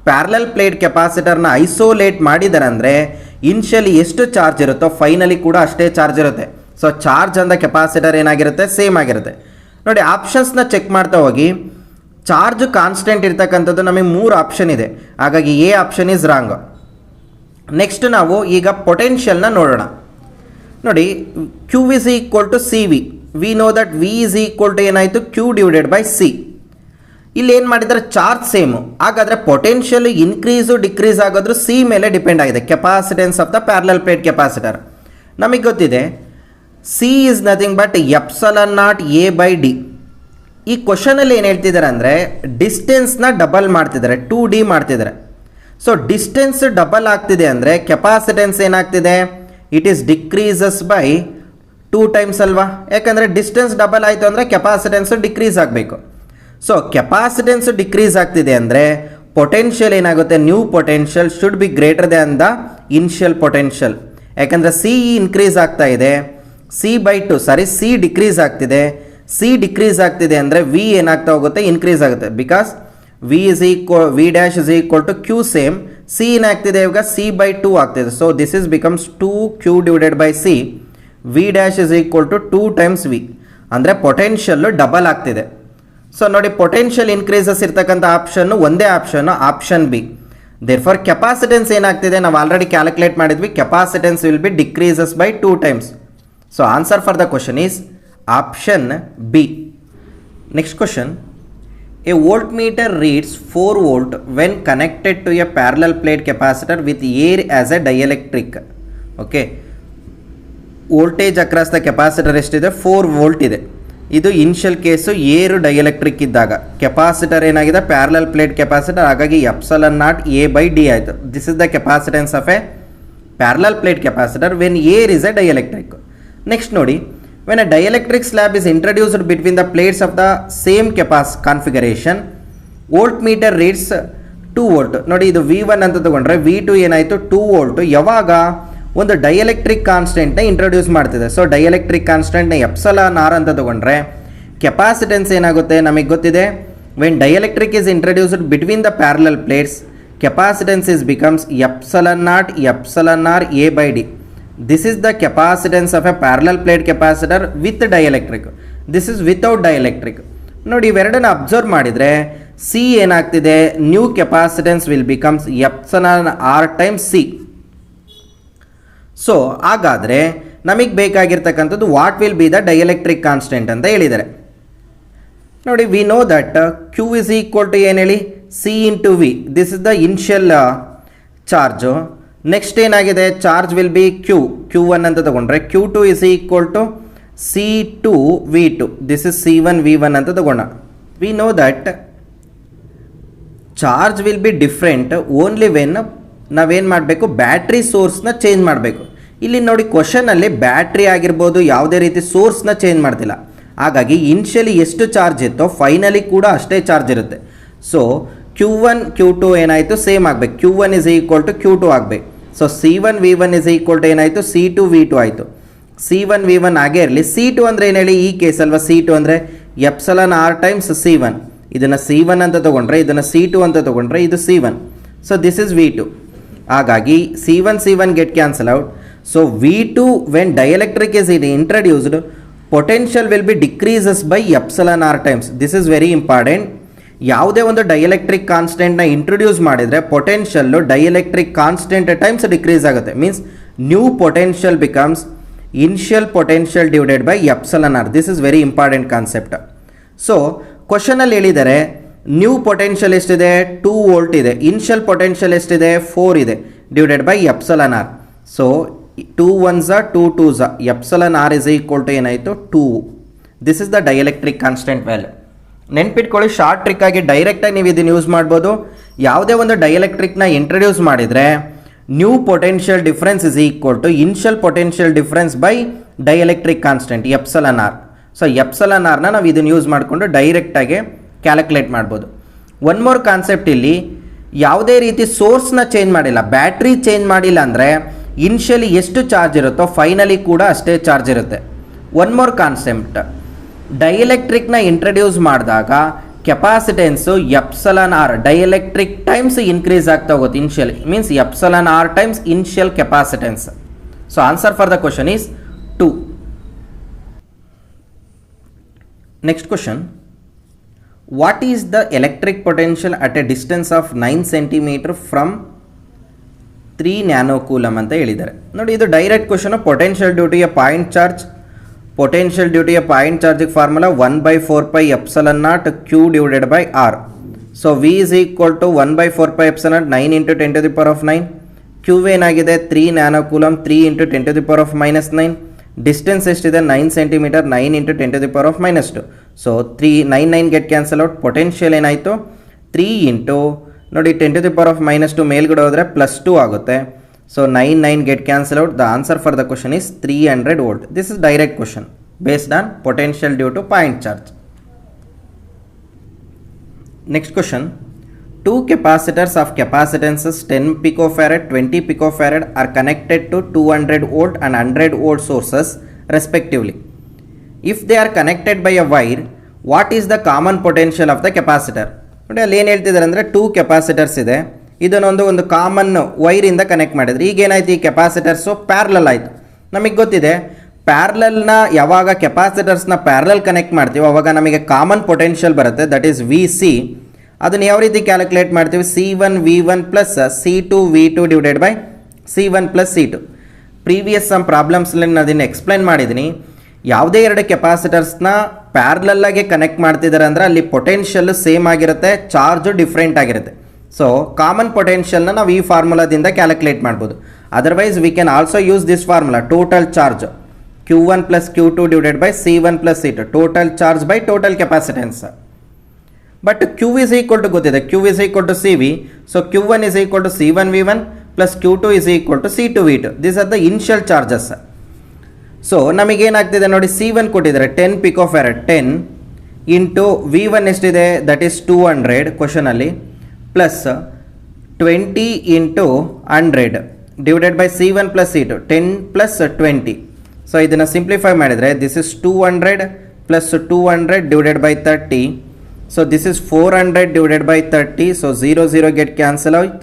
ಪ್ಯಾರಲಲ್ ಪ್ಲೇಟ್ ಕೆಪಾಸಿಟರ್ನ ಐಸೋಲೇಟ್ ಮಾಡಿದ್ದಾರೆ ಅಂದರೆ ಇನಿಷಿಯಲಿ ಎಷ್ಟು ಚಾರ್ಜ್ ಇರುತ್ತೋ ಫೈನಲಿ ಕೂಡ ಅಷ್ಟೇ ಚಾರ್ಜ್ ಇರುತ್ತೆ. So charge on the capacitor ಏನಾಗಿರುತ್ತೆ? ಸೇಮ್ ಆಗಿರುತ್ತೆ. ನೋಡಿ ಆಪ್ಷನ್ಸ್ನ ಚೆಕ್ ಮಾಡ್ತಾ ಹೋಗಿ. ಚಾರ್ಜ್ ಕಾನ್ಸ್ಟೆಂಟ್ ಇರ್ತಕ್ಕಂಥದ್ದು ನಮಗೆ 3 ಆಪ್ಷನ್ ಇದೆ. ಹಾಗಾಗಿ A option is wrong. Next ನಾವು ಈಗ ಪೊಟೆನ್ಷಿಯಲ್ನ ನೋಡೋಣ. ನೋಡಿ Q is equal to C V. We know that V is equal to ಏನಾಯಿತು? Q divided by C. ಇಲ್ಲಿ ಏನು ಮಾಡಿದ್ದಾರೆ? Charge same. ಹಾಗಾದರೆ ಪೊಟೆನ್ಷಿಯಲ್ ಇನ್ಕ್ರೀಸು ಡಿಕ್ರೀಸ್ ಆಗೋದ್ರು ಸಿ ಮೇಲೆ ಡಿಪೆಂಡ್ ಆಗಿದೆ. Capacitance of the parallel plate capacitor ನಮಗೆ ಗೊತ್ತಿದೆ. C is nothing but ε0 A by D. ಈ ಕ್ವಶನಲ್ಲಿ ಏನು ಹೇಳ್ತಿದ್ದಾರೆ ಅಂದರೆ ಡಿಸ್ಟೆನ್ಸ್ನ ಡಬಲ್ ಮಾಡ್ತಿದ್ದಾರೆ, 2D ಮಾಡ್ತಿದ್ದಾರೆ. ಸೊ ಡಿಸ್ಟೆನ್ಸ್ ಡಬಲ್ ಆಗ್ತಿದೆ ಅಂದರೆ ಕೆಪಾಸಿಟೆನ್ಸ್ ಏನಾಗ್ತಿದೆ? It is decreases by 2 times ಅಲ್ವಾ? ಯಾಕಂದರೆ ಡಿಸ್ಟೆನ್ಸ್ ಡಬಲ್ ಆಯಿತು ಅಂದರೆ ಕೆಪಾಸಿಟೆನ್ಸ್ ಡಿಕ್ರೀಸ್ ಆಗಬೇಕು. ಸೊ ಕೆಪಾಸಿಟೆನ್ಸ್ ಡಿಕ್ರೀಸ್ ಆಗ್ತಿದೆ ಅಂದರೆ ಪೊಟೆನ್ಷಿಯಲ್ ಏನಾಗುತ್ತೆ? New potential should be greater than the initial potential. ಯಾಕಂದರೆ ಸಿ ಇನ್ಕ್ರೀಸ್ ಆಗ್ತಾ ಇದೆ, ಸಿ ಡಿಕ್ರೀಸ್ ಆಗ್ತಿದೆ. ಸಿ ಡಿಕ್ರೀಸ್ ಆಗ್ತಿದೆ ಅಂದರೆ ವಿ ಏನಾಗ್ತಾ ಹೋಗುತ್ತೆ? ಇನ್ಕ್ರೀಸ್ ಆಗುತ್ತೆ. Because V dash is equal to Q same. C ಏನಾಗ್ತಿದೆ ಇವಾಗ? C/2 ಆಗ್ತಿದೆ. So this is becomes 2Q divided by C. V dash is equal to 2 times V. ಅಂದರೆ ಪೊಟೆನ್ಷಿಯಲ್ಲು ಡಬಲ್ ಆಗ್ತಿದೆ. ಸೊ ನೋಡಿ ಪೊಟೆನ್ಷಿಯಲ್ ಇನ್ಕ್ರೀಸಸ್ ಇರ್ತಕ್ಕಂಥ ಆಪ್ಷನ್ನು ಒಂದೇ option, option B. Therefore capacitance ಏನಾಗ್ತಿದೆ, ನಾವು ಆಲ್ರೆಡಿ ಕ್ಯಾಲ್ಕುಲೇಟ್ ಮಾಡಿದ್ವಿ, capacitance will be decreases by 2 times. So answer for the question is option B. Next question, a voltmeter reads 4 volt when connected to a parallel plate capacitor with air as a dielectric. Okay, voltage across the capacitor ಎಷ್ಟಿದೆ, 4 volt ಇದೆ. ಇದು initial case air dielectric ಇದ್ದಾಗ. Capacitor ಏನಾಗಿದೆ, parallel plate capacitor, ಹಾಗಾಗಿ epsilon naught A by D ಆಯಿತು. This is the capacitance of a parallel plate capacitor when air is a dielectric. Next ನೋಡಿ, when a dielectric slab is introduced between the plates of the same configuration, voltmeter reads 2 volt. ನೋಡಿ, ಇದು V1 ಅಂತ ತಗೊಂಡ್ರೆ V2 ಏನಾಯಿತು, 2 volt. ಯಾವಾಗ ಒಂದು dielectric ಕಾನ್ಸ್ಟೆಂಟ್ನ introduce ಮಾಡ್ತಿದೆ. ಸೊ ಡೈಎಲೆಕ್ಟ್ರಿಕ್ ಕಾನ್ಸ್ಟೆಂಟ್ನ ಎಪ್ಸಲನ್ ಆರ್ ಅಂತ ತಗೊಂಡ್ರೆ ಕೆಪಾಸಿಟೆನ್ಸ್ ಏನಾಗುತ್ತೆ ನಮಗೆ ಗೊತ್ತಿದೆ, when dielectric is introduced between the parallel plates, capacitance is becomes epsilon naught epsilon R A by D. This is the capacitance of a parallel plate capacitor with dielectric. This is without dielectric. ನೋಡಿ, ಇವೆರಡನ್ನ observe ಮಾಡಿದರೆ C ಏನಾಗ್ತಿದೆ, new capacitance will becomes epsilon R time C. So ಹಾಗಾದರೆ ನಮಗೆ ಬೇಕಾಗಿರ್ತಕ್ಕಂಥದ್ದು what will be the dielectric constant ಅಂತ ಹೇಳಿದ್ದಾರೆ. ನೋಡಿ, we know that Q is equal to ಏನು ಹೇಳಿ, C into V. This is the initial charge. Next ಏನಾಗಿದೆ, charge will be Q1 ಅಂತ ತಗೊಂಡ್ರೆ Q2 is equal to C2 V2. This is C1 V1 ಅಂತ ತಗೊಂಡ. We know that charge will be different only when ನಾವೇನು ಮಾಡಬೇಕು, battery ಸೋರ್ಸ್ನ change ಮಾಡಬೇಕು. ಇಲ್ಲಿ ನೋಡಿ, ಕ್ವಶನಲ್ಲಿ ಬ್ಯಾಟ್ರಿ ಆಗಿರ್ಬೋದು, ಯಾವುದೇ ರೀತಿ ಸೋರ್ಸ್ನ ಚೇಂಜ್ ಮಾಡ್ತಿಲ್ಲ. ಹಾಗಾಗಿ ಇನಿಷಿಯಲಿ ಎಷ್ಟು ಚಾರ್ಜ್ ಇತ್ತೋ ಫೈನಲಿ ಕೂಡ ಅಷ್ಟೇ ಚಾರ್ಜ್ ಇರುತ್ತೆ. ಸೊ Q1 Q2 ಏನಾಯಿತು, ಸೇಮ್ ಆಗಬೇಕು. Q1 is equal to Q2 ಆಗಬೇಕು. So C1 V1 is equal to ಏನಾಯಿತು, C2 V2 ಆಯಿತು. C1 V1 ಆಗೇ ಇರಲಿ. C2 ಅಂದರೆ ಏನು ಹೇಳಿ, ಈ ಕೇಸ್ ಅಲ್ವಾ, C2 ಅಂದರೆ ಎಪ್ಸಲನ್ ಆರ್ ಟೈಮ್ಸ್ C1. ಇದನ್ನು C1 ಅಂತ ತೊಗೊಂಡ್ರೆ, ಇದನ್ನು C2 ಅಂತ ತೊಗೊಂಡ್ರೆ, ಇದು C1. So this is V2. ಹಾಗಾಗಿ C1 get cancel out. So V2 when dielectric is introduced, potential will be decreases by epsilon R times. This is very important. ಯಾವುದೇ ಒಂದು ಡೈಎಲೆಕ್ಟ್ರಿಕ್ ಕಾನ್ಸ್ಟೆಂಟ್ನ ಇಂಟ್ರೊಡ್ಯೂಸ್ ಮಾಡಿದರೆ potential dielectric constant times decrease ಆಗುತ್ತೆ. Means new potential becomes initial potential divided by epsilon R. This is very important concept. So ಕ್ವಶನಲ್ಲಿ ಹೇಳಿದರೆ new potential ಎಷ್ಟಿದೆ, 2 volt ಇದೆ. Initial potential ಎಷ್ಟಿದೆ, 4 ಇದೆ, divided by epsilon R. So 2 1s 2 2s, epsilon R is equal to ಏನಾಯಿತು, 2. This is the dielectric constant value. ನೆನ್ಪಿಟ್ಕೊಳ್ಳಿ, short trick ಆಗಿ ಡೈರೆಕ್ಟಾಗಿ ನೀವು ಇದನ್ನು ಯೂಸ್ ಮಾಡ್ಬೋದು. ಯಾವುದೇ ಒಂದು ಡೈಎಲೆಕ್ಟ್ರಿಕ್ನ ಇಂಟ್ರೊಡ್ಯೂಸ್ ಮಾಡಿದರೆ new potential difference is equal to initial potential difference by dielectric constant epsilon R. So epsilon ಆರ್ನ ನಾವು ಇದನ್ನು ಯೂಸ್ ಮಾಡಿಕೊಂಡು ಡೈರೆಕ್ಟಾಗಿ ಕ್ಯಾಲ್ಕುಲೇಟ್ ಮಾಡ್ಬೋದು. ಒನ್ ಮೋರ್ ಕಾನ್ಸೆಪ್ಟ್, ಇಲ್ಲಿ ಯಾವುದೇ ರೀತಿ ಸೋರ್ಸ್ನ ಚೇಂಜ್ ಮಾಡಿಲ್ಲ, ಬ್ಯಾಟ್ರಿ ಚೇಂಜ್ ಮಾಡಿಲ್ಲ ಅಂದರೆ ಇನಿಷಿಯಲಿ ಎಷ್ಟು ಚಾರ್ಜ್ ಇರುತ್ತೋ ಫೈನಲಿ ಕೂಡ ಅಷ್ಟೇ ಚಾರ್ಜ್ ಇರುತ್ತೆ. ಒನ್ ಮೋರ್ ಕಾನ್ಸೆಪ್ಟ್, ಡೈಎಲೆಕ್ಟ್ರಿಕ್ನ ಇಂಟ್ರಡ್ಯೂಸ್ ಮಾಡಿದಾಗ capacitance epsilon R dielectric times increase ಆಗ್ತಾ ಹೋಗುತ್ತೆ. Initial means epsilon R times initial capacitance. So answer for the question is 2. Next question, what is the electric potential at a distance of 9 cm from 3 nanocoulomb ಅಂತ ಹೇಳಿದ್ದಾರೆ. ನೋಡಿ, ಇದು direct question. Potential due to a point charge, potential due to a point ಚಾರ್ಜಿಗೆ formula 1/4 epsilon not Q divided by R. So V is equal to 1/4 epsilon 9 × 10⁻⁹. Q ಏನಾಗಿದೆ, 3 nanocoulomb, 3 × 10⁻⁻⁹. Distance ಎಷ್ಟಿದೆ, 9 cm, 9 × 10⁻⁻². So 9 get cancel out. Potential ಏನಾಯಿತು, 3 into ನೋಡಿ 10⁻⁻² ಮೇಲ್ಗಡೆ ಹೋದರೆ +2 ಆಗುತ್ತೆ. So 9 get cancelled out. The answer for the question is 300 volt. This is direct question based on potential due to point charge. Next question, two capacitors of capacitances 10 picofarad, 20 picofarad are connected to 200 volt and 100 volt sources respectively. If they are connected by a wire, what is the common potential of the capacitor? ನೋಡಿ, ಅಲ್ಲಿ ಏನು ಹೇಳ್ತಿದ್ದಾರೆ ಅಂದರೆ 2 capacitors ಇದೆ, ಇದನ್ನೊಂದು common ವೈರಿಂದ connect ಮಾಡಿದ್ರೆ ಈಗೇನಾಯ್ತು, ಈ ಕೆಪಾಸಿಟರ್ಸು parallel ಆಯಿತು. ನಮಗೆ ಗೊತ್ತಿದೆ ಪ್ಯಾರಲಲ್ನ ಯಾವಾಗ ಕೆಪಾಸಿಟರ್ಸ್ನ ಪ್ಯಾರಲಲ್ ಕನೆಕ್ಟ್ ಮಾಡ್ತೀವೋ ಅವಾಗ ನಮಗೆ ಕಾಮನ್ ಪೊಟೆನ್ಷಿಯಲ್ ಬರುತ್ತೆ, ದಟ್ ಈಸ್ ವಿ ಸಿ. ಅದನ್ನು ಯಾವ ರೀತಿ ಕ್ಯಾಲ್ಕುಲೇಟ್ ಮಾಡ್ತೀವಿ, C1V1 plus C2V2 divided by C1 plus C2. Previous some ಪ್ರಾಬ್ಲಮ್ಸ್ಲಿ ನಾನು ಅದನ್ನು ಎಕ್ಸ್ಪ್ಲೈನ್ ಮಾಡಿದ್ದೀನಿ. ಯಾವುದೇ ಎರಡು ಕೆಪಾಸಿಟರ್ಸ್ನ ಪ್ಯಾರಲಲ್ಲಾಗಿ ಕನೆಕ್ಟ್ ಮಾಡ್ತಿದ್ದಾರೆ ಅಂದರೆ ಅಲ್ಲಿ ಪೊಟೆನ್ಷಿಯಲ್ ಸೇಮ್ ಆಗಿರುತ್ತೆ, ಚಾರ್ಜು ಡಿಫ್ರೆಂಟ್ ಆಗಿರುತ್ತೆ. ಸೊ ಕಾಮನ್ ಪೊಟೆನ್ಷಿಯಲ್ನ ನಾವು ಈ ಫಾರ್ಮುಲಾದಿಂದ ಕ್ಯಾಲ್ಕುಲೇಟ್ ಮಾಡ್ಬೋದು. Otherwise we can also use this formula, total charge Q1 plus Q2 divided by C1 plus C2, total charge by total capacitance. But Q is equal to ಗೊತ್ತಿದೆ, Q is equal to CV, so Q1 is equal to C1V1 plus Q2 is equal to C2V2. These are the initial charges. So ನಮಗೇನಾಗ್ತಿದೆ ನೋಡಿ, C1 ಕೊಟ್ಟಿದ್ದಾರೆ 10 picofarad, 10 into V1 ಎಷ್ಟಿದೆ, that is 200 ಕ್ವಶನಲ್ಲಿ, plus 20 into 100 divided by C1 plus C2, 10 plus 20. So ಇದನ್ನು simplify ಮಾಡಿದರೆ this is 200 plus 200 divided by 30. So this is 400 divided by 30. So 0 get cancel ಆಯ್ತು,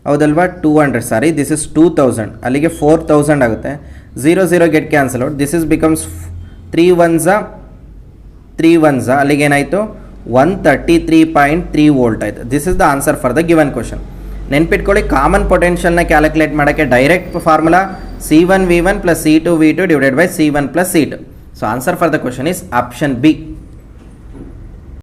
ಹೌದಲ್ವಾ? 200, ಸಾರಿ, this is 2000, ಅಲ್ಲಿಗೆ 4000 ಆಗುತ್ತೆ. 0 get cancel out, this is becomes 3 1s, ಅಲ್ಲಿಗೆ ಏನಾಯಿತು 133.3 volt ಆಯಿತು. This is the answer for the given question. ನೆನ್ಪಿಟ್ಕೊಳ್ಳಿ, common ಪೊಟೆನ್ಷಿಯಲ್ನ calculate ಮಾಡೋಕ್ಕೆ direct formula C1V1 plus C2V2 divided by C1 plus C2. So answer for the question is option B.